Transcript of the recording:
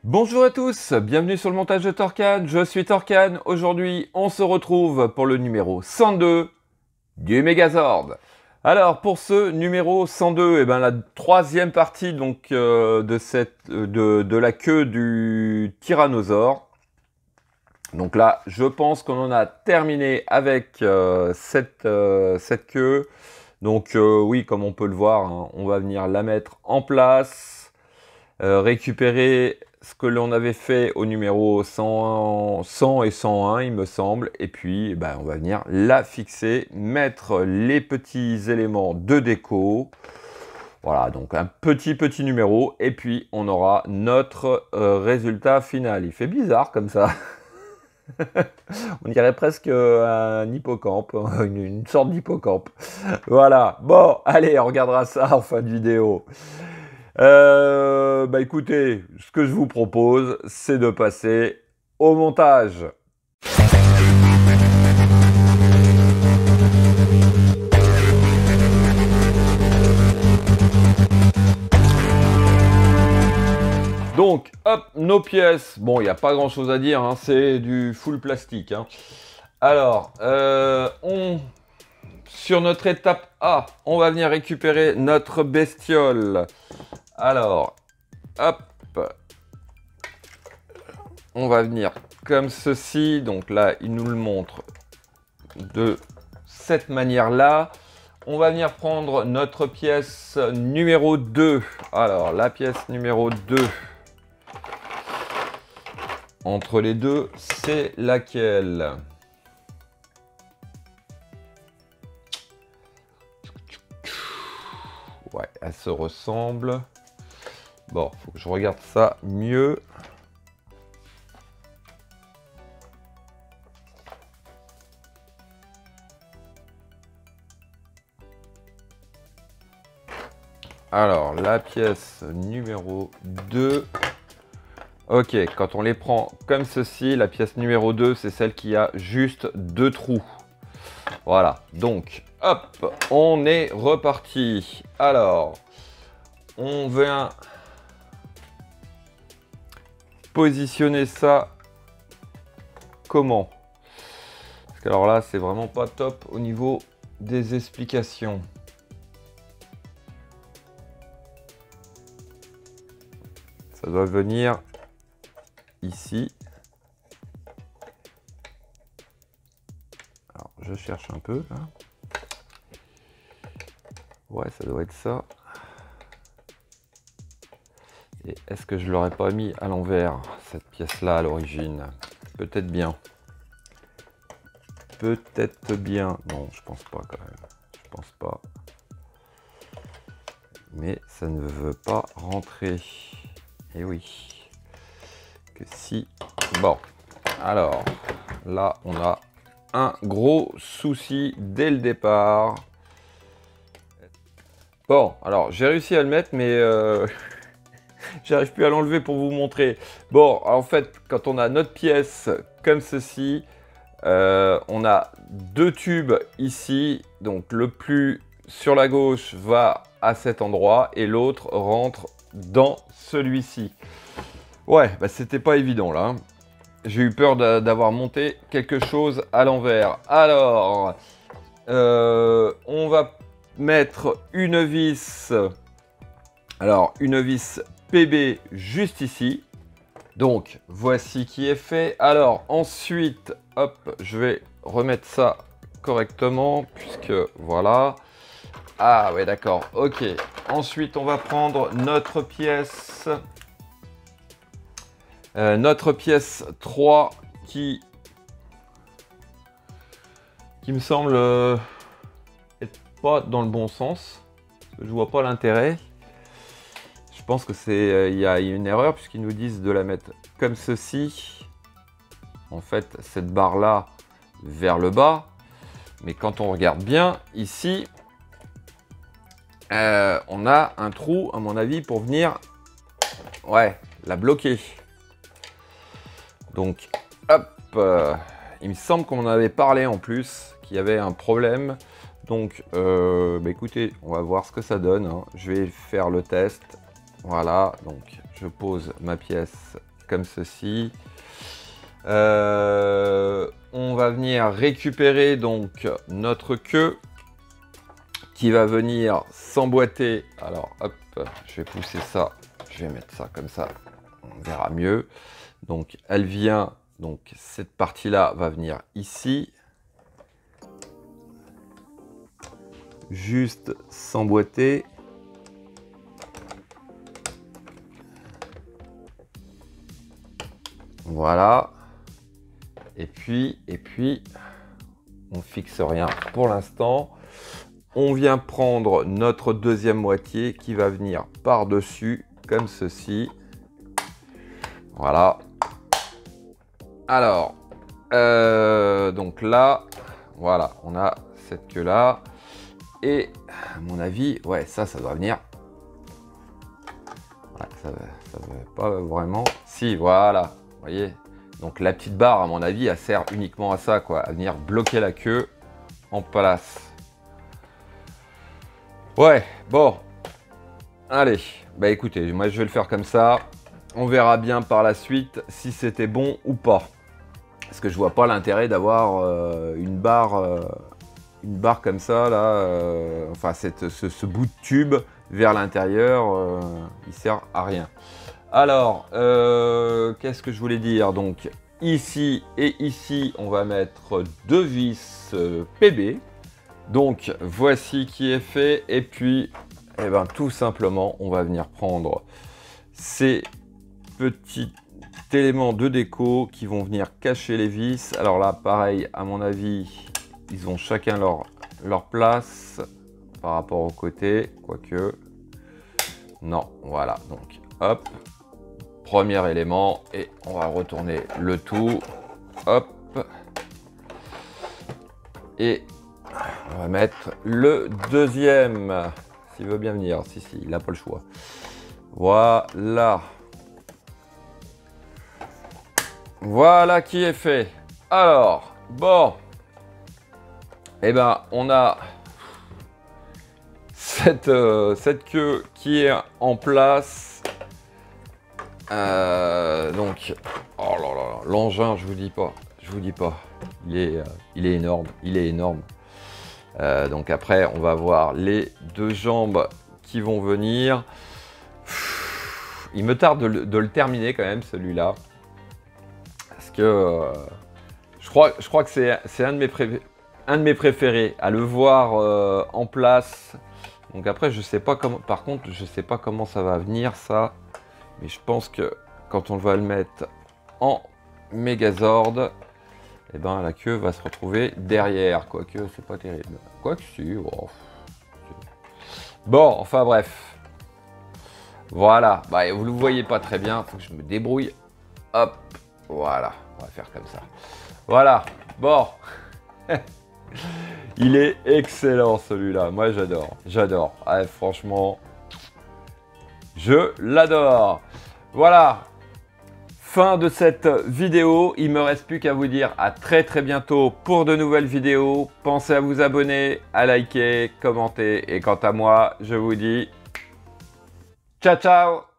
Bonjour à tous, bienvenue sur le montage de Torcan, je suis Torcan. Aujourd'hui, on se retrouve pour le numéro 102 du Megazord. Alors, pour ce numéro 102, la troisième partie donc, de la queue du tyrannosaure. Donc là, je pense qu'on en a terminé avec cette queue. Donc oui, comme on peut le voir, hein, on va venir la mettre en place, récupérer ce que l'on avait fait au numéro 100 et 101, il me semble. Et puis, on va venir la fixer, mettre les petits éléments de déco. Voilà, donc un petit numéro. Et puis, on aura notre résultat final. Il fait bizarre comme ça. On dirait presque un hippocampe, une sorte d'hippocampe. Voilà, bon, allez, on regardera ça en fin de vidéo. Écoutez, ce que je vous propose, c'est de passer au montage. Donc, hop, nos pièces. Bon, il n'y a pas grand chose à dire, hein, c'est du full plastique. Hein. Alors, sur notre étape A, on va venir récupérer notre bestiole. Alors, hop, on va venir comme ceci. Donc là, il nous le montre de cette manière-là. On va venir prendre notre pièce numéro 2. Alors, la pièce numéro 2. Entre les deux, c'est laquelle? Ouais, elle se ressemble. Bon, faut que je regarde ça mieux. Alors, la pièce numéro 2. Ok, quand on les prend comme ceci, la pièce numéro 2, c'est celle qui a juste 2 trous. Voilà, donc, hop, on est reparti. Alors, on vient positionner ça comment? Parce que alors là, c'est vraiment pas top au niveau des explications. Ça doit venir ici. Alors, je cherche un peu. Là. Ouais, ça doit être ça. Et est-ce que je l'aurais pas mis à l'envers, cette pièce-là, à l'origine? Peut-être bien. Peut-être bien. Non, je pense pas quand même. Je pense pas. Mais ça ne veut pas rentrer. Et oui. Que si. Bon. Alors, là, on a un gros souci dès le départ. Bon, alors, j'ai réussi à le mettre, mais... j'arrive plus à l'enlever pour vous montrer. Bon, en fait, quand on a notre pièce comme ceci, on a 2 tubes ici. Donc, le plus sur la gauche va à cet endroit et l'autre rentre dans celui-ci. Ouais, c'était pas évident là. Hein. J'ai eu peur d'avoir monté quelque chose à l'envers. Alors, on va mettre une vis. Alors, une vis PB juste ici. Donc, voici qui est fait. Alors, ensuite, hop, je vais remettre ça correctement, puisque voilà. Ah ouais, d'accord, ok. Ensuite, on va prendre notre pièce. Notre pièce 3 qui me semble être pas dans le bon sens. Je vois pas l'intérêt. Je pense que c'est il y a une erreur puisqu'ils nous disent de la mettre comme ceci. En fait, cette barre là vers le bas. Mais quand on regarde bien ici, on a un trou à mon avis pour venir, ouais, la bloquer. Donc, hop, il me semble qu'on en avait parlé en plus, qu'il y avait un problème. Donc, écoutez, on va voir ce que ça donne. Hein. Je vais faire le test. Voilà, donc je pose ma pièce comme ceci. On va venir récupérer donc notre queue qui va venir s'emboîter. Alors hop, je vais pousser ça, je vais mettre ça comme ça, on verra mieux. Donc elle vient, donc cette partie-là va venir ici. Juste s'emboîter. Voilà. Et puis, on fixe rien pour l'instant. On vient prendre notre deuxième moitié qui va venir par-dessus, comme ceci. Voilà. Alors, donc là, voilà, on a cette queue-là. Et à mon avis, ouais, ça doit venir. Ouais, ça va pas vraiment. Si, voilà, vous voyez. Donc la petite barre, à mon avis, elle sert uniquement à ça, quoi, à venir bloquer la queue en place. Ouais, bon. Allez, bah écoutez, moi je vais le faire comme ça. On verra bien par la suite si c'était bon ou pas. Parce que je vois pas l'intérêt d'avoir une barre comme ça, là, enfin ce bout de tube vers l'intérieur, il sert à rien. Alors, qu'est-ce que je voulais dire? Donc, ici et ici, on va mettre deux vis PB. Donc, voici qui est fait. Et puis, eh ben, tout simplement, on va venir prendre ces petits éléments de déco qui vont venir cacher les vis. Alors là, pareil, à mon avis, ils ont chacun leur place par rapport au côté, quoique. Non, voilà, donc hop, premier élément, et on va retourner le tout, hop, et on va mettre le deuxième, s'il veut bien venir, si, il n'a pas le choix. Voilà. Voilà qui est fait. Alors, bon, eh ben, on a cette queue qui est en place. Donc, oh là là, l'engin, je vous dis pas, il est énorme, donc après, on va voir les deux jambes qui vont venir. Il me tarde de le terminer quand même, celui-là, parce que je crois que c'est un de mes préférés à le voir en place. Donc après, je sais pas comment. Par contre, je sais pas comment ça va venir ça. Mais je pense que quand on va le mettre en Megazord, eh ben la queue va se retrouver derrière. Quoique, c'est pas terrible. Quoique si. Oh. Bon, enfin bref. Voilà. Bah, vous le voyez pas très bien. Faut que je me débrouille. Hop. Voilà. On va faire comme ça. Voilà. Bon. Il est excellent celui-là. Moi, j'adore. J'adore. Ouais, franchement, je l'adore. Voilà. Fin de cette vidéo. Il me reste plus qu'à vous dire à très bientôt pour de nouvelles vidéos. Pensez à vous abonner, à liker, commenter. Et quant à moi, je vous dis ciao, ciao.